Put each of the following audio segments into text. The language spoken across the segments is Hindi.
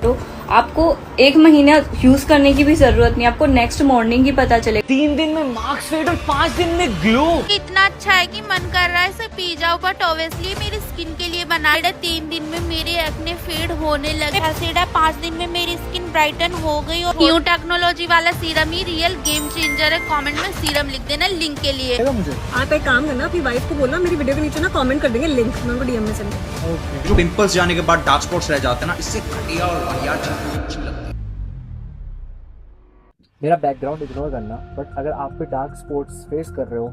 तो आपको 1 महीना यूज करने की भी जरूरत नहीं, आपको नेक्स्ट मॉर्निंग ही पता चले। 3 दिन में मार्क्स फेड और 5 दिन में ग्लो। इतना अच्छा है कि मन कर रहा है इसे पी जाओ, बट ऑब्वियसली मेरी स्किन के लिए बनाया है। 3 दिन में मेरे एक्ने फेड होने लगे। एसिड है 5 दिन में मेरी स्किन ब्राइटन हो गई। और न्यू टेक्नोलॉजी वाला सीरम ही रियल गेम चेंजर है। कमेंट में सीरम लिख देना लिंक के लिए। आप एक काम करना, अपनी वाइफ को बोलना मेरी वीडियो के नीचे ना कमेंट कर देंगे लिंक, मैं उनको डीएम में सेंड। जो पिंपल्स जाने के बाद डार्क स्पॉट्स रह जाते हैं ना, इससे घटिया और वाहियात चीजें अच्छी लगती है। मेरा बैकग्राउंड इग्नोर करना, बट अगर आप भी डार्क स्पॉट्स फेस कर रहे हो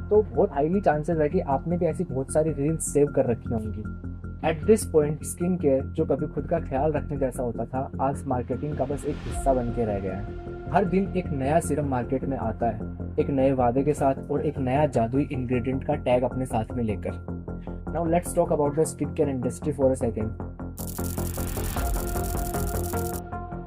तो बहुत हाईली चांसेस है कि आपने भी ऐसी बहुत सारी रील्स सेव कर रखी होंगी। At this point skin care जो कभी खुद का ख्याल रखने जैसा होता था, आज मार्केटिंग का बस एक हिस्सा बन के रह गया है। हर दिन एक नया सीरम मार्केट में आता है, एक नए वादे के साथ और एक नया जादुई इंग्रेडिएंट का टैग अपने साथ में लेकर। Now let's talk about the skin care industry for a second.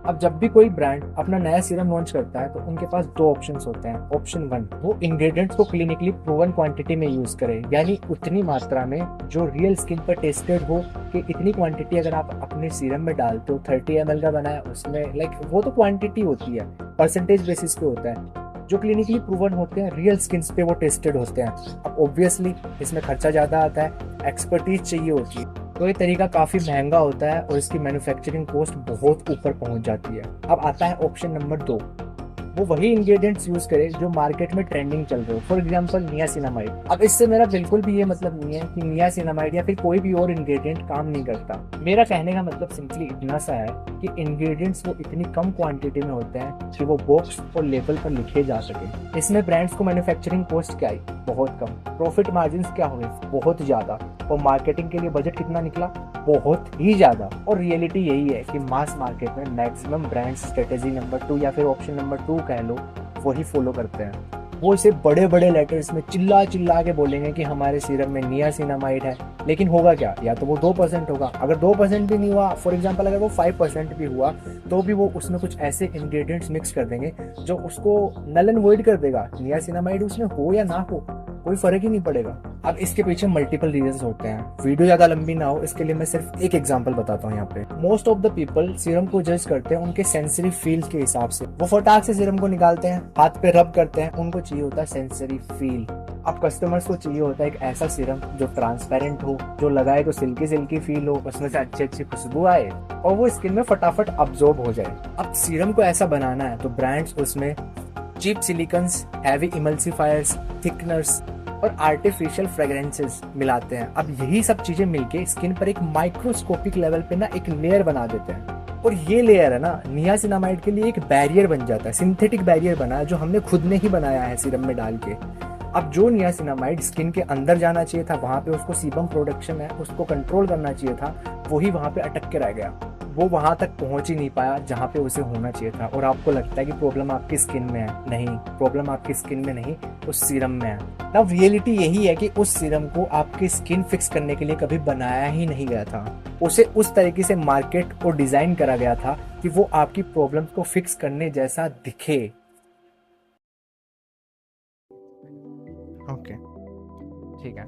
अब जब भी कोई ब्रांड अपना नया सीरम लॉन्च करता है तो उनके पास 2 ऑप्शंस होते हैं। ऑप्शन 1, वो इंग्रेडिएंट्स को क्लिनिकली प्रूवन क्वांटिटी में यूज करे, यानी उतनी मात्रा में जो रियल स्किन पर टेस्टेड हो कि इतनी क्वांटिटी अगर आप अपने सीरम में डालते हो, 30 ml का बनाया उसमें, लाइक वो तो क्वांटिटी होती है, परसेंटेज बेसिस पे होता है। जो क्लिनिकली प्रूवन होते हैं, रियल स्किन पे वो टेस्टेड होते हैं। अब ऑब्वियसली इसमें खर्चा ज़्यादा आता है, एक्सपर्टीज चाहिए होती है, तो ये तरीका काफ़ी महंगा होता है और इसकी मैन्युफैक्चरिंग कॉस्ट बहुत ऊपर पहुंच जाती है। अब आता है ऑप्शन नंबर 2, वो वही इंग्रेडिएंट्स यूज करे जो मार्केट में ट्रेंडिंग चल रहे हो, फॉर एग्जांपल नियासिनामाइड। अब इससे मेरा बिल्कुल भी ये मतलब नहीं है कि नियासिनामाइड या फिर कोई भी और इंग्रेडिएंट काम नहीं करता। मेरा कहने का मतलब सिंपली इतना सा है कि इंग्रेडिएंट्स वो इतनी कम क्वांटिटी में होते हैं कि वो बॉक्स और लेबल पर लिखे जा सके। इसमें ब्रांड्स को मैन्युफैक्चरिंग कॉस्ट क्या आई? बहुत कम। प्रॉफिट मार्जिन क्या हुए? बहुत ज्यादा। और मार्केटिंग के लिए बजट कितना निकला? बहुत ही ज्यादा। और रियलिटी यही है कि मास मार्केट में मैक्सिमम ब्रांड्स स्ट्रेटेजी नंबर 2 या फिर ऑप्शन नंबर 2 कह लो, वही फॉलो करते हैं। वो इसे बड़े बड़े लेटर्स में चिल्ला चिल्ला के बोलेंगे कि हमारे सीरम में नियासिनामाइड है, लेकिन होगा क्या? या तो वो 2% होगा। अगर 2% भी नहीं हुआ, फॉर एग्जांपल अगर वो 5% भी हुआ, तो भी वो उसमें कुछ ऐसे इंग्रेडिएंट्स मिक्स कर देंगे जो उसको नल एंड वॉइड कर देगा। नियासिनामाइड उसमें हो या ना हो, कोई फर्क ही नहीं पड़ेगा। अब इसके पीछे मल्टीपल रीजंस होते हैं। वीडियो ज्यादा लंबी ना हो इसके लिए मैं सिर्फ एक एग्जांपल बताता हूँ यहाँ पे। Most of the people serum को जज करते हैं उनके सेंसरी फील के हिसाब से। वो फटाक से सीरम को निकालते हैं, हाथ पे रब करते हैं, उनको चाहिए होता है सेंसरी फील। अब कस्टमर्स को चाहिए होता है एक ऐसा सीरम जो ट्रांसपेरेंट हो, जो लगाए तो सिल्की सिल्की फील हो, उसमें से अच्छी अच्छी खुशबू आए और वो स्किन में फटाफट अब्जॉर्ब हो जाए। अब सीरम को ऐसा बनाना है तो ब्रांड्स उसमें cheap silicones, heavy emulsifiers, thickeners और आर्टिफिशियल फ्रेग्रेंसेस मिलाते हैं। अब यही सब चीजें मिलके स्किन पर एक माइक्रोस्कोपिक लेवल पे ना एक लेयर बना देते हैं। और ये लेयर है ना नियासिनामाइड के लिए एक बैरियर बन जाता है, सिंथेटिक बैरियर बना है जो हमने खुद ने ही बनाया है सीरम में डाल के। अब जो नियासिनामाइड स्किन के अंदर जाना चाहिए था, वहां पे उसको सीबम प्रोडक्शन है उसको कंट्रोल करना चाहिए था, वही वहां पे अटक के रह गया। वो वहां तक पहुंच ही नहीं पाया जहां पे उसे होना चाहिए था। और आपको लगता है कि प्रॉब्लम आपकी स्किन में है, नहीं, प्रॉब्लम आपकी स्किन में नहीं, उस सीरम में है। अब रियलिटी यही है कि उस सीरम को आपकी स्किन फिक्स करने के लिए कभी बनाया ही नहीं गया था। उसे उस तरीके से मार्केट और डिजाइन करा गया था कि वो आपकी प्रॉब्लम्स को फिक्स करने जैसा दिखे। ओके, ठीक है।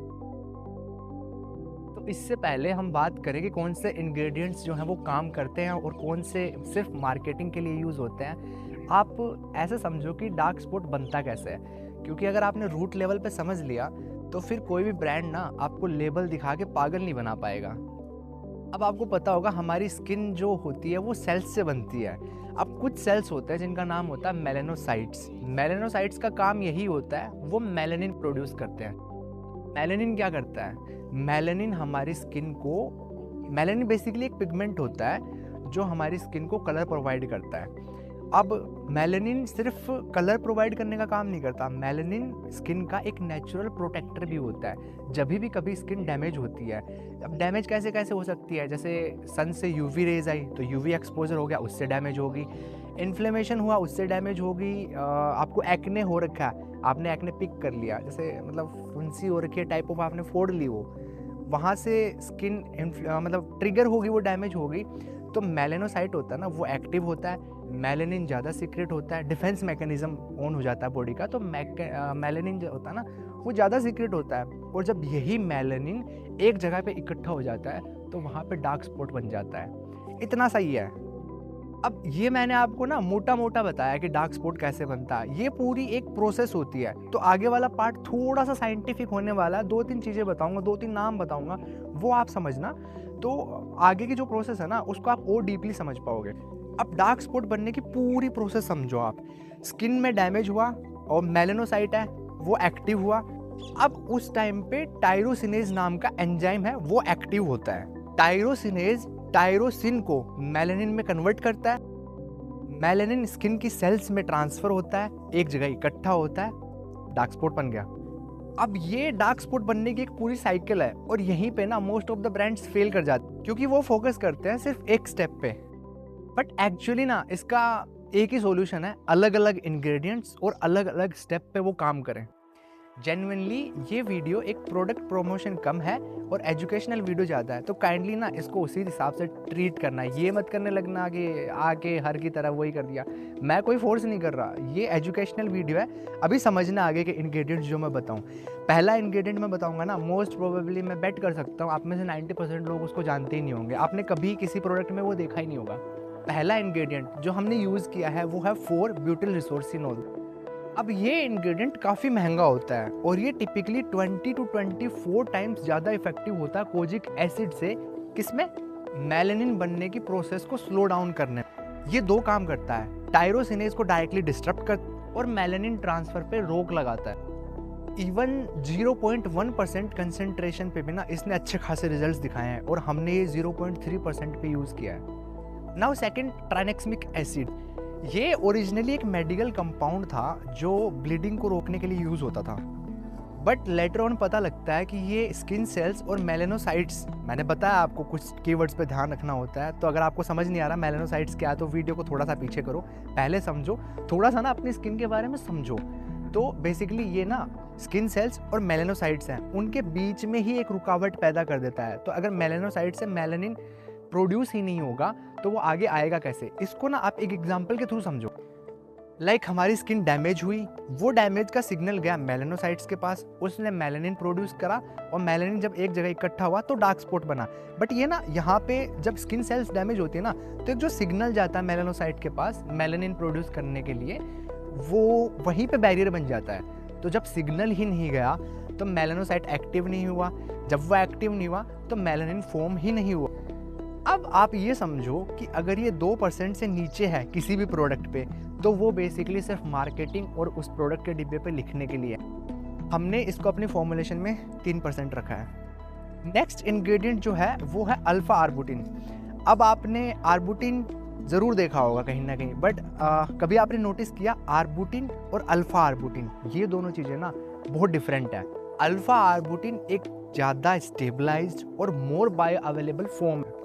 तो इससे पहले हम बात करें कि कौन से इंग्रेडिएंट्स जो हैं वो काम करते हैं और कौन से सिर्फ मार्केटिंग के लिए यूज़ होते हैं। आप ऐसे समझो कि डार्क स्पॉट बनता कैसे है, क्योंकि अगर आपने रूट लेवल पे समझ लिया तो फिर कोई भी ब्रांड ना आपको लेबल दिखा के पागल नहीं बना पाएगा। अब आपको पता होगा हमारी स्किन जो होती है वो सेल्स से बनती है। अब कुछ सेल्स होते हैं जिनका नाम होता है मेलेनोसाइट्स। मेलेनोसाइट्स का काम यही होता है, वो मेलानिन प्रोड्यूस करते हैं। मेलानिन क्या करता है? मेलानिन हमारी स्किन को, मेलानिन बेसिकली एक पिगमेंट होता है जो हमारी स्किन को कलर प्रोवाइड करता है। अब मेलानिन सिर्फ कलर प्रोवाइड करने का काम नहीं करता, मेलानिन स्किन का एक नेचुरल प्रोटेक्टर भी होता है जब भी कभी स्किन डैमेज होती है। अब डैमेज कैसे कैसे हो सकती है? जैसे सन से यूवी रेज आई तो यूवी एक्सपोजर हो गया, उससे डैमेज होगी। इन्फ्लेमेशन हुआ, उससे डैमेज होगी। आपको एक्ने हो रखा है, आपने एक्ने पिक कर लिया, जैसे मतलब फुंसी हो रखी है टाइप ऑफ, आपने फोड़ ली, वो वहाँ से स्किन मतलब ट्रिगर होगी, वो डैमेज होगी। तो मेलेनोसाइट होता है ना, वो एक्टिव होता है, मेलानिन ज़्यादा सीक्रेट होता है, डिफेंस मैकेनिज्म ऑन हो जाता है बॉडी का, तो मेलानिन जो होता है ना वो ज़्यादा सीक्रेट होता है। और जब यही मेलानिन एक जगह पे इकट्ठा हो जाता है तो वहाँ पे डार्क स्पॉट बन जाता है। इतना सही है। अब ये मैंने आपको ना मोटा मोटा बताया कि डार्क स्पॉट कैसे बनता है, ये पूरी एक प्रोसेस होती है। तो आगे वाला पार्ट थोड़ा सा साइंटिफिक होने वाला है, 2-3 चीज़ें बताऊंगा, 2-3 नाम बताऊंगा, वो आप समझना। तो आगे की जो प्रोसेस है ना उसको आप और डीपली समझ पाओगे। अब डार्क स्पॉट बनने की पूरी प्रोसेस समझो आप। स्किन में डैमेज हुआ और मेलानोसाइट है वो एक्टिव हुआ। अब उस टाइम पे टायरोसिनेज नाम का एंजाइम है वो एक्टिव होता है। टायरोसिनेज टायरोसिन को मेलानिन में कन्वर्ट करता है। मेलानिन स्किन की सेल्स में ट्रांसफर होता है, एक जगह इकट्ठा होता है, डार्क स्पॉट बन गया। अब ये डार्क स्पॉट बनने की एक पूरी साइकिल है और यहीं पे ना most of the brands fail कर जाते हैं क्योंकि वो फोकस करते हैं सिर्फ एक स्टेप पे। बट एक्चुअली ना इसका एक ही सॉल्यूशन है, अलग अलग इंग्रेडिएंट्स और अलग अलग स्टेप पे वो काम करें। जेन्युइनली ये वीडियो एक प्रोडक्ट प्रमोशन कम है और एजुकेशनल वीडियो ज़्यादा है, तो काइंडली ना इसको उसी हिसाब से ट्रीट करना है। ये मत करने लगना कि आके हर की तरह वही कर दिया। मैं कोई फोर्स नहीं कर रहा, ये एजुकेशनल वीडियो है। अभी समझना आगे के इंग्रेडिएंट्स जो मैं बताऊँ। पहला इंग्रेडिएंट मैं बताऊँगा ना, मोस्ट प्रोबेबली मैं बेट कर सकता हूँ आप में से 90% लोग उसको जानते ही नहीं होंगे, आपने कभी किसी प्रोडक्ट में वो देखा ही नहीं होगा। पहला इंग्रेडिएंट जो हमने यूज़ किया है वो है 4-ब्यूटिल रिसोर्सिनोल। अब ये इंग्रेडिएंट काफ़ी महंगा होता है और ये टिपिकली 20 to 24 टाइम्स ज़्यादा इफेक्टिव होता है कोजिक एसिड से। किसमें? मेलानिन बनने की प्रोसेस को स्लो डाउन करने। ये दो काम करता है, टायरोसिनेज को डायरेक्टली डिस्टर्ब कर और मेलानिन ट्रांसफर पे रोक लगाता है। इवन 0.1% कंसेंट्रेशन पे भी ना इसने अच्छे खासे रिजल्ट्स दिखाए हैं और हमने ये 0.3% पे यूज़ किया है। Now second, tranexamic acid. ये ओरिजिनली एक मेडिकल कंपाउंड था जो ब्लीडिंग को रोकने के लिए यूज़ होता था, बट लेटर ऑन पता लगता है कि ये स्किन सेल्स और मेलानोसाइट्स, मैंने बताया आपको कुछ कीवर्ड्स पे ध्यान रखना होता है। तो अगर आपको समझ नहीं आ रहा मेलानोसाइट्स क्या है तो वीडियो को थोड़ा सा पीछे करो, पहले समझो, थोड़ा सा ना अपनी स्किन के बारे में समझो। तो बेसिकली ये ना स्किन सेल्स और मेलानोसाइट्स हैं, उनके बीच में ही एक रुकावट पैदा कर देता है। तो अगर मेलानोसाइट से मेलानिन प्रोड्यूस ही नहीं होगा तो वो आगे आएगा कैसे? इसको ना आप एक एग्जांपल के थ्रू समझो। लाइक हमारी स्किन डैमेज हुई, वो डैमेज का सिग्नल गया मेलानोसाइट्स के पास, उसने मेलानिन प्रोड्यूस करा और मेलानिन जब एक जगह इकट्ठा हुआ तो डार्क स्पॉट बना। बट ये ना यहाँ पे जब स्किन सेल्स डैमेज होती है ना तो एक जो सिग्नल जाता है मेलानोसाइट के पास मेलानिन प्रोड्यूस करने के लिए, वो वहीं पे बैरियर बन जाता है। तो जब सिग्नल ही नहीं गया तो मेलानोसाइट एक्टिव नहीं हुआ, जब वो एक्टिव नहीं हुआ तो मेलानिन फॉर्म ही नहीं हुआ। अब आप ये समझो कि अगर ये 2% से नीचे है किसी भी प्रोडक्ट पे तो वो बेसिकली सिर्फ मार्केटिंग और उस प्रोडक्ट के डिब्बे पे लिखने के लिए। हमने इसको अपनी फॉर्मुलेशन में 3% रखा है। नेक्स्ट इंग्रेडिएंट जो है वो है अल्फा आर्बुटिन। अब आपने आर्बुटिन ज़रूर देखा होगा कहीं ना कहीं, बट कभी आपने नोटिस किया आर्बुटिन और अल्फा आर्बुटिन ये दोनों चीज़ें ना बहुत डिफरेंट है। अल्फा आर्बुटिन एक ज़्यादा स्टेबलाइज्ड और मोर बायो अवेलेबल फॉर्म है।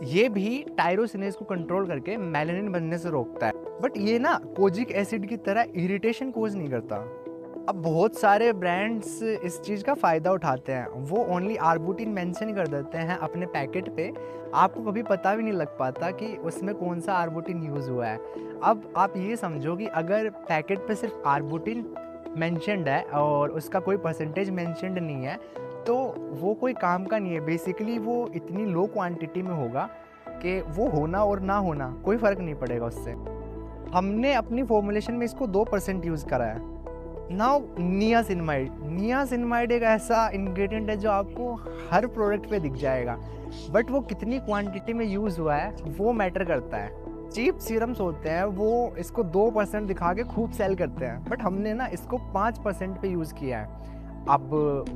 ये भी टायरोसिनेज को कंट्रोल करके मेलानिन बनने से रोकता है, बट ये ना कोजिक एसिड की तरह इरिटेशन कोज नहीं करता। अब बहुत सारे ब्रांड्स इस चीज़ का फ़ायदा उठाते हैं, वो ओनली आर्बुटिन मेंशन कर देते हैं अपने पैकेट पे, आपको कभी पता भी नहीं लग पाता कि उसमें कौन सा आर्बुटिन यूज़ हुआ है। अब आप ये समझो कि अगर पैकेट पे सिर्फ आर्बुटिन मेंशन्ड है और उसका कोई परसेंटेज मेंशन्ड नहीं है तो वो कोई काम का नहीं है। बेसिकली वो इतनी लो क्वांटिटी में होगा कि वो होना और ना होना कोई फ़र्क नहीं पड़ेगा उससे। हमने अपनी फॉर्मुलेशन में इसको 2% यूज़ करा है। Now niacinamide. नियासिनमाइड एक ऐसा इंग्रेडिएंट है जो आपको हर प्रोडक्ट पे दिख जाएगा, बट वो कितनी क्वांटिटी में यूज़ हुआ है वो मैटर करता है। चीप सीरम्स होते हैं वो इसको 2% दिखा के खूब सेल करते हैं, बट हमने ना इसको 5% पे यूज़ किया है। अब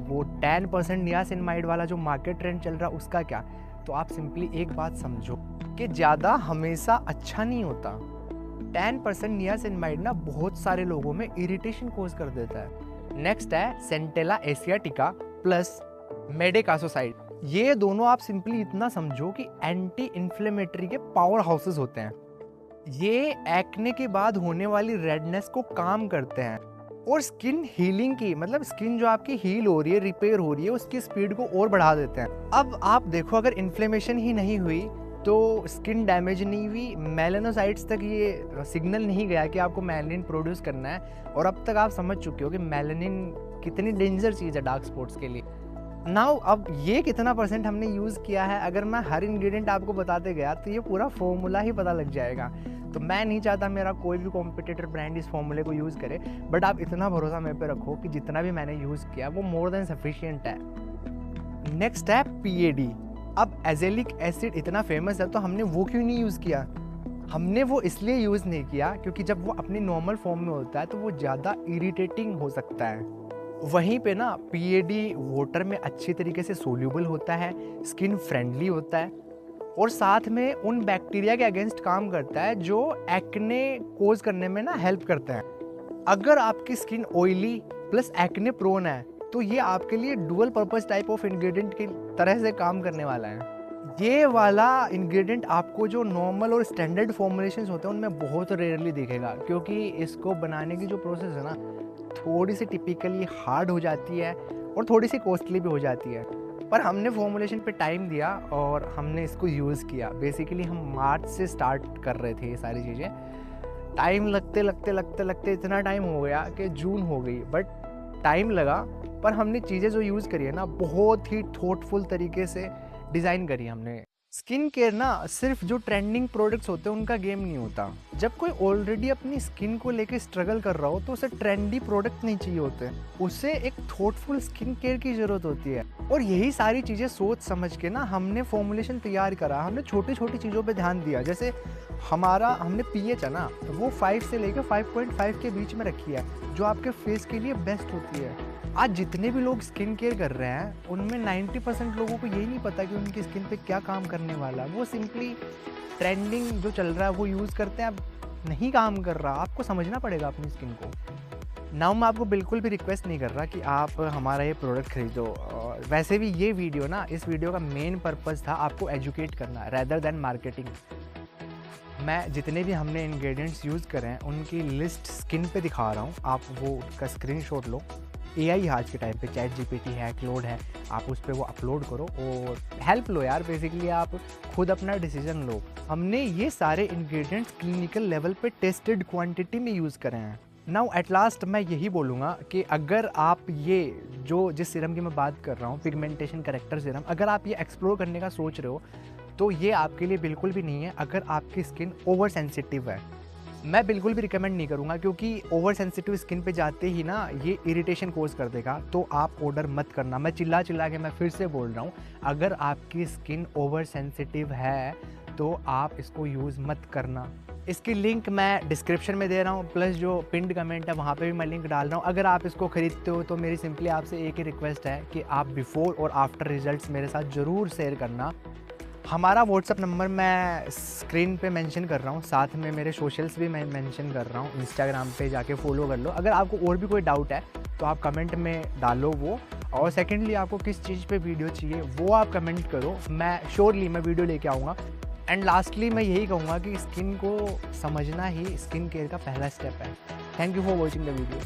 वो 10% नियासिनमाइड वाला जो मार्केट ट्रेंड चल रहा है उसका क्या? तो आप सिंपली एक बात समझो कि ज़्यादा हमेशा अच्छा नहीं होता। 10% नियासिनमाइड ना बहुत सारे लोगों में इरिटेशन कोज कर देता है। नेक्स्ट है सेंटेला एशियाटिका प्लस मेडेकासोसाइड। ये दोनों आप सिंपली इतना समझो कि एंटी इन्फ्लेमेटरी के पावर हाउसेस होते हैं। ये एक्ने के बाद होने वाली रेडनेस को काम करते हैं और स्किन हीलिंग की, मतलब स्किन जो आपकी हील हो रही है, रिपेयर हो रही है, उसकी स्पीड को और बढ़ा देते हैं। अब आप देखो अगर इन्फ्लेमेशन ही नहीं हुई तो स्किन डैमेज नहीं हुई, मेलानोसाइट्स तक ये सिग्नल नहीं गया कि आपको मेलानिन प्रोड्यूस करना है, और अब तक आप समझ चुके हो कि मेलानिन कितनी डेंजर चीज़ है डार्क स्पॉट्स के लिए। नाउ अब ये कितना परसेंट हमने यूज़ किया है, अगर मैं हर इंग्रेडिएंट आपको बताते गया तो ये पूरा फॉर्मूला ही पता लग जाएगा। तो मैं नहीं चाहता मेरा कोई भी कॉम्पिटिटर ब्रांड इस फॉर्मूले को यूज़ करे, बट आप इतना भरोसा मेरे पे रखो कि जितना भी मैंने यूज़ किया वो मोर देन सफिशिएंट है। नेक्स्ट है PAD। अब एजेलिक एसिड इतना फेमस है तो हमने वो क्यों नहीं यूज़ किया? हमने वो इसलिए यूज़ नहीं किया क्योंकि जब वो अपनी नॉर्मल फॉर्म में होता है तो वो ज़्यादा इरिटेटिंग हो सकता है। वहीं पे ना PAD वाटर में अच्छी तरीके से सोल्यूबल होता है, स्किन फ्रेंडली होता है और साथ में उन बैक्टीरिया के अगेंस्ट काम करता है जो एक्ने कोज करने में ना हेल्प करते हैं। अगर आपकी skin oily plus acne prone है तो ये आपके लिए dual purpose type of ingredient की तरह से काम करने वाला है। ये वाला इंग्रेडिएंट आपको जो नॉर्मल और स्टैंडर्ड फॉर्मुलेशंस होते हैं उनमें बहुत रेयरली दिखेगा, क्योंकि इसको बनाने की जो प्रोसेस है ना थोड़ी सी टिपिकली हार्ड हो जाती है और थोड़ी सी कॉस्टली भी हो जाती है। पर हमने फॉर्मुलेशन पे टाइम दिया और हमने इसको यूज़ किया। बेसिकली हम मार्च से स्टार्ट कर रहे थे ये सारी चीज़ें। टाइम लगते इतना टाइम हो गया कि जून हो गई, बट टाइम लगा। पर हमने चीज़ें जो यूज़ करी है ना बहुत ही थॉटफुल तरीके से डिज़ाइन करी हमने। स्किन केयर ना सिर्फ जो ट्रेंडिंग प्रोडक्ट्स होते हैं उनका गेम नहीं होता। जब कोई ऑलरेडी अपनी स्किन को लेके स्ट्रगल कर रहा हो तो उसे ट्रेंडी प्रोडक्ट नहीं चाहिए होते, उसे एक थॉटफुल स्किन केयर की ज़रूरत होती है। और यही सारी चीज़ें सोच समझ के ना हमने फॉर्मुलेशन तैयार करा। हमने छोटी छोटी चीज़ों पे ध्यान दिया, जैसे हमने pH है ना वो 5 से लेकर 5.5 के बीच में रखी है, जो आपके फेस के लिए बेस्ट होती है। आज जितने भी लोग स्किन केयर कर रहे हैं उनमें 90% लोगों को यही नहीं पता कि उनकी स्किन पे क्या काम करने वाला है। वो सिंपली ट्रेंडिंग जो चल रहा है वो यूज़ करते हैं, अब नहीं काम कर रहा। आपको समझना पड़ेगा अपनी स्किन को। नाउ मैं आपको बिल्कुल भी रिक्वेस्ट नहीं कर रहा कि आप हमारा ये प्रोडक्ट खरीदो। वैसे भी ये वीडियो ना, इस वीडियो का मेन पर्पज़ था आपको एजुकेट करना रेदर देन मार्केटिंग। मैं जितने भी हमने इंग्रेडिएंट्स यूज़ करे हैं उनकी लिस्ट स्किन पे दिखा रहा हूँ, आप वो उसका स्क्रीनशॉट लो। AI आज के टाइम पे ChatGPT है, क्लोड है, आप उस पर वो अपलोड करो और हेल्प लो यार। बेसिकली आप खुद अपना डिसीजन लो। हमने ये सारे इंग्रेडिएंट्स क्लिनिकल लेवल पे टेस्टेड क्वांटिटी में यूज़ करे हैं। नाउ एट लास्ट मैं यही बोलूँगा कि अगर आप ये जिस सीरम की मैं बात कर रहा हूँ, पिगमेंटेशन करेक्टर सीरम, अगर आप ये एक्सप्लोर करने का सोच रहे हो तो ये आपके लिए बिल्कुल भी नहीं है। अगर आपकी स्किन ओवर सेंसिटिव है, मैं बिल्कुल भी रिकमेंड नहीं करूँगा, क्योंकि ओवर सेंसिटिव स्किन पे जाते ही ना ये इरिटेशन कोज कर देगा। तो आप ऑर्डर मत करना। मैं चिल्ला के मैं फिर से बोल रहा हूँ, अगर आपकी स्किन ओवर सेंसिटिव है तो आप इसको यूज़ मत करना। इसकी लिंक मैं डिस्क्रिप्शन में दे रहा हूँ, प्लस जो पिंड कमेंट है वहाँ पे भी मैं लिंक डाल रहा हूँ। अगर आप इसको ख़रीदते हो तो मेरी सिंपली आपसे एक ही रिक्वेस्ट है कि आप बिफ़ोर और आफ्टर रिजल्ट्स मेरे साथ ज़रूर शेयर करना। हमारा व्हाट्सअप नंबर मैं स्क्रीन पे मेंशन कर रहा हूँ, साथ में मेरे सोशल्स भी मैं मेंशन कर रहा हूँ। इंस्टाग्राम पे जाके फॉलो कर लो। अगर आपको और भी कोई डाउट है तो आप कमेंट में डालो वो। और सेकेंडली आपको किस चीज़ पे वीडियो चाहिए वो आप कमेंट करो, मैं श्योरली मैं वीडियो लेके आऊँगा। एंड लास्टली मैं यही कहूँगा कि स्किन को समझना ही स्किन केयर का पहला स्टेप है। Thank you for watching the video.